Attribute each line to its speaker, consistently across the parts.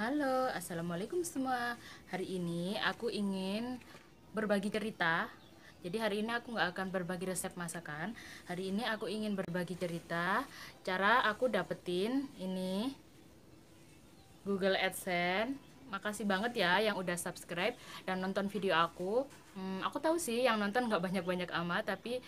Speaker 1: Halo, assalamualaikum semua. Hari ini aku ingin berbagi cerita. Jadi hari ini aku nggak akan berbagi resep masakan. Hari ini aku ingin berbagi cerita cara aku dapetin ini Google AdSense. Makasih banget ya yang udah subscribe dan nonton video aku. Aku tahu sih yang nonton nggak banyak-banyak amat, tapi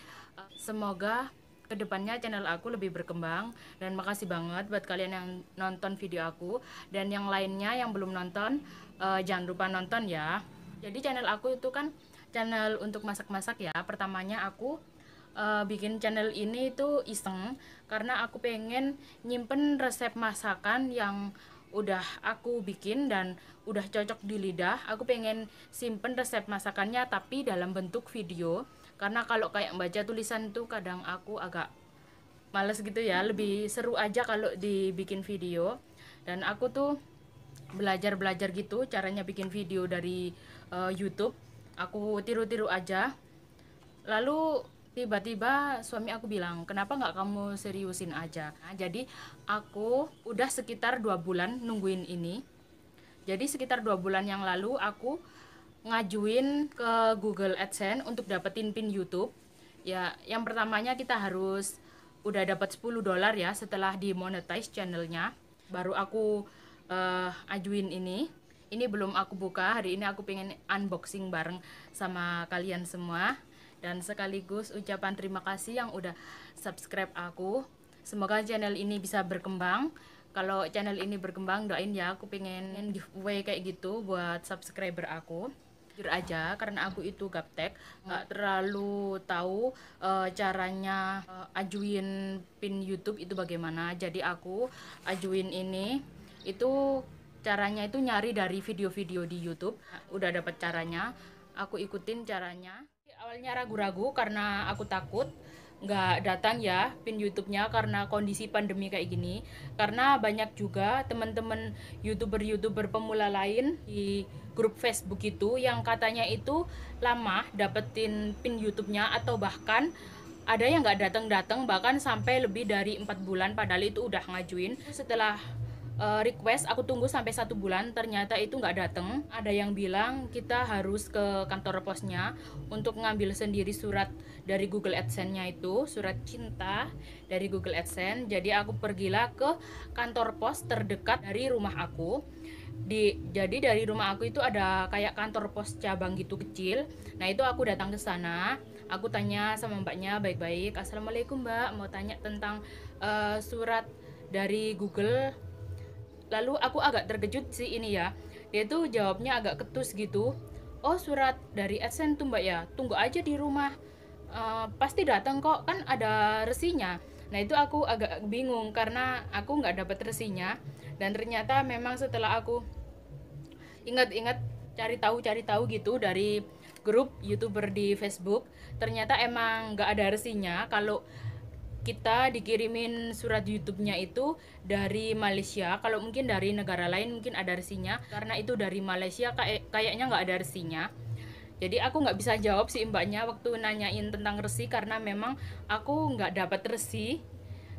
Speaker 1: semoga kedepannya channel aku lebih berkembang. Dan makasih banget buat kalian yang nonton video aku. Dan yang lainnya yang belum nonton, jangan lupa nonton ya. Jadi channel aku itu kan channel untuk masak-masak ya. Pertamanya aku bikin channel ini itu iseng karena aku pengen nyimpen resep masakan yang udah aku bikin dan udah cocok di lidah. Aku pengen simpen resep masakannya tapi dalam bentuk video, karena kalau kayak baca tulisan tuh kadang aku agak males gitu ya. Lebih seru aja kalau dibikin video. Dan aku tuh belajar-belajar gitu caranya bikin video dari YouTube. Aku tiru-tiru aja. Lalu tiba-tiba suami aku bilang, kenapa nggak kamu seriusin aja. Nah, jadi aku udah sekitar 2 bulan nungguin ini. Jadi sekitar 2 bulan yang lalu aku ngajuin ke Google AdSense untuk dapetin pin YouTube. Ya, yang pertamanya kita harus udah dapat $10 ya setelah dimonetize channelnya. Baru aku ajuin ini. Ini belum aku buka. Hari ini aku pengen unboxing bareng sama kalian semua. Dan sekaligus ucapan terima kasih yang udah subscribe aku. Semoga channel ini bisa berkembang. Kalau channel ini berkembang, doain ya, aku pengen giveaway kayak gitu buat subscriber aku. Jujur aja, karena aku itu gaptek, nggak terlalu tahu caranya ajuin pin YouTube itu bagaimana. Jadi aku ajuin ini, itu caranya itu nyari dari video-video di YouTube. Udah dapat caranya, aku ikutin caranya. Awalnya ragu-ragu karena aku takut nggak datang ya pin YouTube-nya karena kondisi pandemi kayak gini. Karena banyak juga teman-teman YouTuber pemula lain di grup Facebook itu yang katanya itu lama dapetin pin YouTube-nya, atau bahkan ada yang nggak datang-datang bahkan sampai lebih dari 4 bulan padahal itu udah ngajuin. Setelah request aku tunggu sampai 1 bulan, ternyata itu nggak datang. Ada yang bilang kita harus ke kantor posnya untuk ngambil sendiri surat dari Google AdSense-nya, itu surat cinta dari Google AdSense. Jadi aku pergilah ke kantor pos terdekat dari rumah aku. Jadi dari rumah aku itu ada kayak kantor pos cabang gitu kecil. Nah itu aku datang ke sana. Aku tanya sama mbaknya baik-baik, assalamualaikum mbak, mau tanya tentang surat dari Google. Lalu aku agak terkejut sih ini ya. Dia tuh jawabnya agak ketus gitu. Oh, surat dari AdSense tuh mbak ya, tunggu aja di rumah. Pasti datang kok, kan ada resinya. Nah itu aku agak bingung karena aku nggak dapat resinya. Dan ternyata memang setelah aku ingat-ingat cari tahu gitu dari grup YouTuber di Facebook, ternyata emang nggak ada resinya kalau kita dikirimin surat YouTube-nya itu dari Malaysia. Kalau mungkin dari negara lain mungkin ada resinya, karena itu dari Malaysia kayaknya nggak ada resinya. Jadi aku nggak bisa jawab sih mbaknya waktu nanyain tentang resi, karena memang aku nggak dapat resi,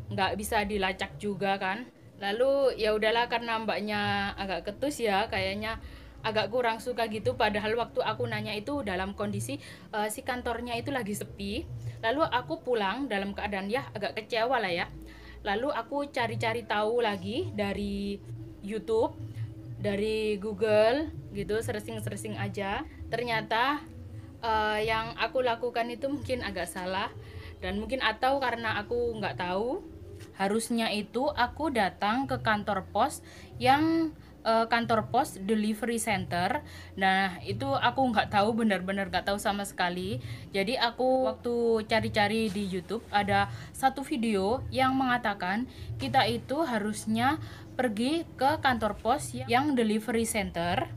Speaker 1: nggak bisa dilacak juga kan. Lalu ya udahlah, karena mbaknya agak ketus ya, kayaknya agak kurang suka gitu. Padahal waktu aku nanya itu dalam kondisi si kantornya itu lagi sepi. Lalu aku pulang dalam keadaan ya agak kecewa lah ya. Lalu aku cari-cari tahu lagi dari YouTube, dari Google gitu, searching-searching aja. Ternyata yang aku lakukan itu mungkin agak salah, dan mungkin atau karena aku nggak tahu. Harusnya itu aku datang ke kantor pos yang kantor pos delivery center. Nah itu aku nggak tahu, benar-benar nggak tahu sama sekali. Jadi aku waktu cari-cari di YouTube ada satu video yang mengatakan kita itu harusnya pergi ke kantor pos yang delivery center.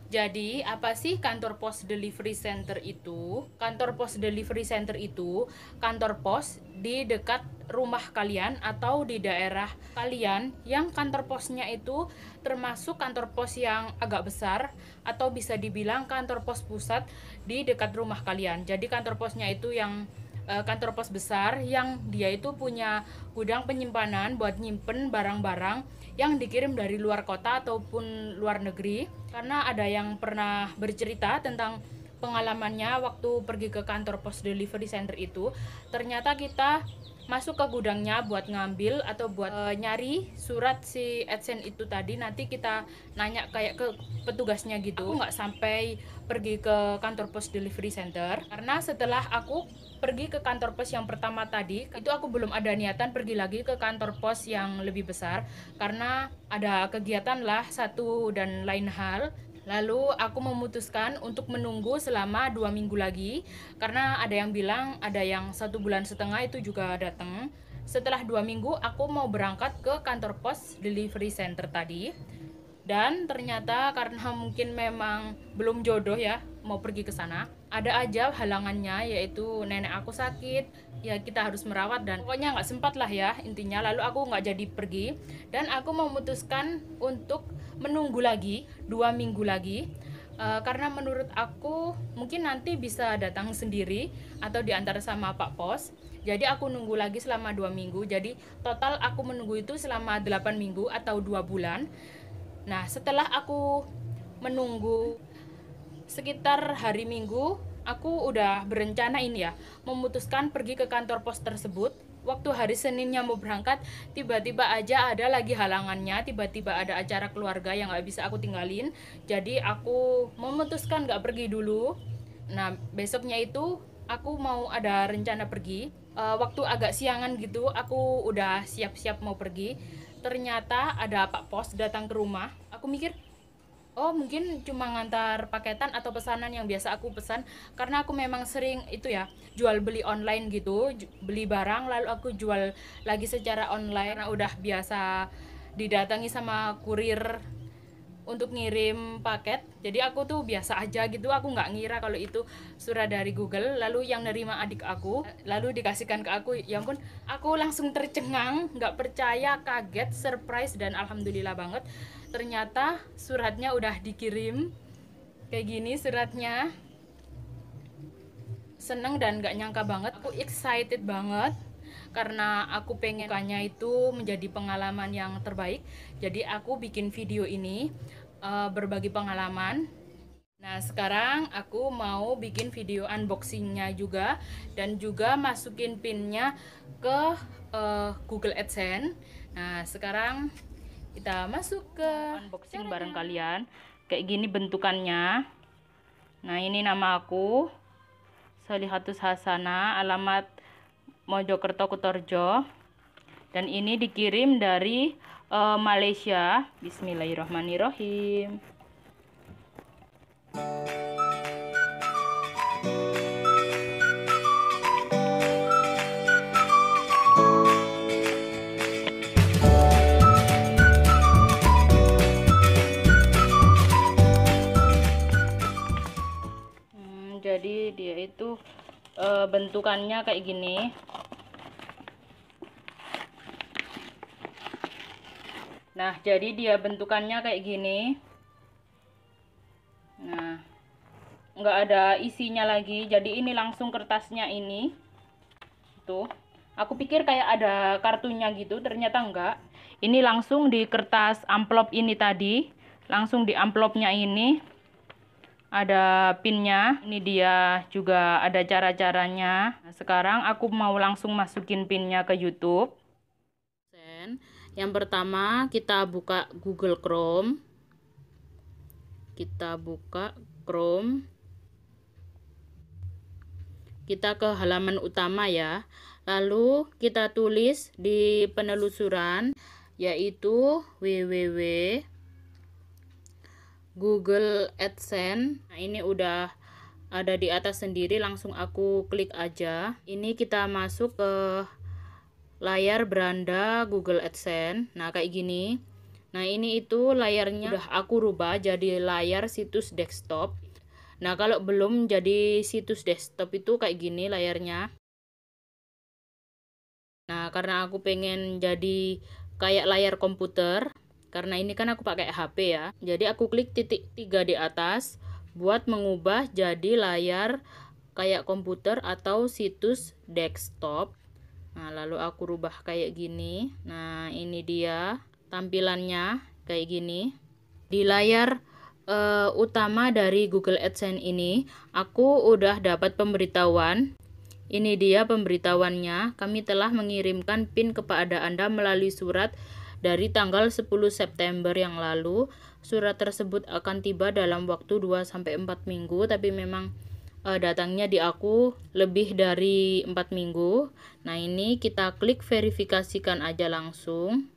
Speaker 1: Jadi, apa sih kantor pos delivery center itu? Kantor pos delivery center itu kantor pos di dekat rumah kalian atau di daerah kalian yang kantor posnya itu termasuk kantor pos yang agak besar, atau bisa dibilang kantor pos pusat di dekat rumah kalian. Jadi kantor posnya itu yang kantor pos besar yang dia itu punya gudang penyimpanan buat nyimpen barang-barang yang dikirim dari luar kota ataupun luar negeri, karena ada yang pernah bercerita tentang pengalamannya waktu pergi ke kantor pos delivery center itu. Ternyata kita masuk ke gudangnya buat ngambil atau buat nyari surat si AdSense itu tadi. Nanti kita nanya kayak ke petugasnya gitu. Aku nggak sampai pergi ke kantor pos delivery center karena setelah aku pergi ke kantor pos yang pertama tadi itu aku belum ada niatan pergi lagi ke kantor pos yang lebih besar karena ada kegiatan lah satu dan lain hal. Lalu aku memutuskan untuk menunggu selama 2 minggu lagi karena ada yang bilang ada yang 1,5 bulan itu juga datang. Setelah 2 minggu aku mau berangkat ke kantor pos delivery center tadi. Dan ternyata karena mungkin memang belum jodoh ya mau pergi ke sana, ada aja halangannya, yaitu nenek aku sakit, ya kita harus merawat dan pokoknya nggak sempat lah ya intinya. Lalu aku nggak jadi pergi dan aku memutuskan untuk menunggu lagi 2 minggu lagi. Karena menurut aku mungkin nanti bisa datang sendiri atau diantar sama Pak Pos. Jadi aku nunggu lagi selama 2 minggu. Jadi total aku menunggu itu selama 8 minggu atau 2 bulan. Nah, setelah aku menunggu sekitar hari Minggu, aku udah berencana ini ya, memutuskan pergi ke kantor pos tersebut. Waktu hari Seninnya mau berangkat, tiba-tiba aja ada lagi halangannya, tiba-tiba ada acara keluarga yang gak bisa aku tinggalin. Jadi aku memutuskan gak pergi dulu. Nah, besoknya itu aku mau ada rencana pergi. Waktu agak siangan gitu, aku udah siap-siap mau pergi. Ternyata ada Pak Pos datang ke rumah. Aku mikir, oh mungkin cuma ngantar paketan atau pesanan yang biasa aku pesan. Karena aku memang sering itu ya, jual beli online gitu, beli barang lalu aku jual lagi secara online. Karena udah biasa didatangi sama kurir untuk ngirim paket, jadi aku tuh biasa aja gitu, aku nggak ngira kalau itu surat dari Google. Lalu yang nerima adik aku, lalu dikasihkan ke aku. Ya ampun, aku langsung tercengang, nggak percaya, kaget, surprise, dan alhamdulillah banget ternyata suratnya udah dikirim. Kayak gini suratnya, seneng dan nggak nyangka banget, aku excited banget karena aku pengen bukannya itu menjadi pengalaman yang terbaik. Jadi aku bikin video ini berbagi pengalaman. Nah, sekarang aku mau bikin video unboxingnya juga dan juga masukin pinnya ke Google AdSense. Nah, sekarang kita masuk ke unboxing bareng kalian. Kayak gini bentukannya. Nah, ini nama aku, Solihatus Hasana, alamat Mojokerto Kutorjo, dan ini dikirim dari Malaysia. Bismillahirrahmanirrahim. Jadi dia itu bentukannya kayak gini. Nah, jadi dia bentukannya kayak gini. Nah, nggak ada isinya lagi. Jadi ini langsung kertasnya ini. Tuh, aku pikir kayak ada kartunya gitu, ternyata enggak. Ini langsung di kertas amplop ini tadi. Langsung di amplopnya ini ada pinnya. Ini dia juga ada cara-caranya. Nah, sekarang aku mau langsung masukin pinnya ke YouTube. Yang pertama kita buka Google Chrome. Kita buka Chrome. Kita ke halaman utama ya. Lalu kita tulis di penelusuran yaitu www.google AdSense. Nah, ini udah ada di atas sendiri, langsung aku klik aja. Ini kita masuk ke layar beranda Google AdSense. Nah, kayak gini. Nah, ini itu layarnya udah aku rubah jadi layar situs desktop. Nah, kalau belum jadi situs desktop itu kayak gini layarnya. Nah, karena aku pengen jadi kayak layar komputer, karena ini kan aku pakai HP ya. Jadi aku klik titik 3 di atas buat mengubah jadi layar kayak komputer atau situs desktop. Nah, lalu aku rubah kayak gini. Nah, ini dia. tampilannya kayak gini. Di layar utama dari Google AdSense ini, aku udah dapat pemberitahuan. Ini dia pemberitahuannya. Kami telah mengirimkan PIN kepada Anda melalui surat dari tanggal 10 September yang lalu. Surat tersebut akan tiba dalam waktu 2-4 minggu, tapi memang datangnya di aku lebih dari 4 minggu. Nah, ini kita klik verifikasikan aja langsung.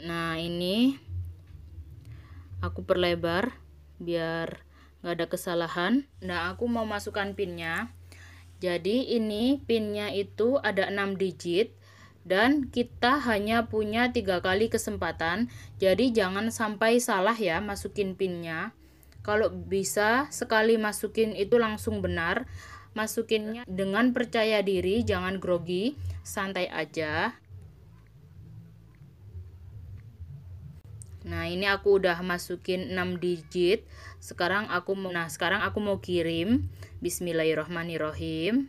Speaker 1: Nah, ini aku perlebar biar nggak ada kesalahan. Nah, aku mau masukkan pinnya. Jadi ini pinnya itu ada 6 digit dan kita hanya punya 3 kali kesempatan. Jadi jangan sampai salah ya masukin pinnya. Kalau bisa sekali masukin itu langsung benar. Masukinnya dengan percaya diri, jangan grogi, santai aja. Nah, ini aku udah masukin 6 digit. Sekarang aku mau kirim. Bismillahirrohmanirrohim.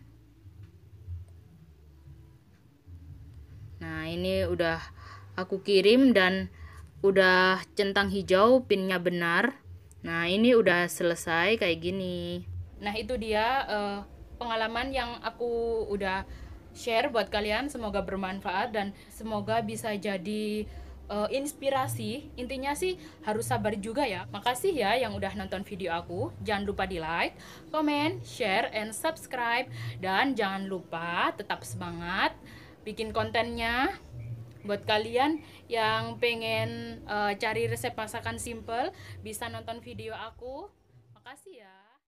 Speaker 1: Nah, ini udah aku kirim dan udah centang hijau pinnya benar. Nah, ini udah selesai kayak gini. Nah, itu dia pengalaman yang aku udah share buat kalian. Semoga bermanfaat dan semoga bisa jadi inspirasi. Intinya sih harus sabar juga ya. Makasih ya yang udah nonton video aku. Jangan lupa di like, comment, share, and subscribe. Dan jangan lupa tetap semangat bikin kontennya. Buat kalian yang pengen cari resep masakan simple, bisa nonton video aku.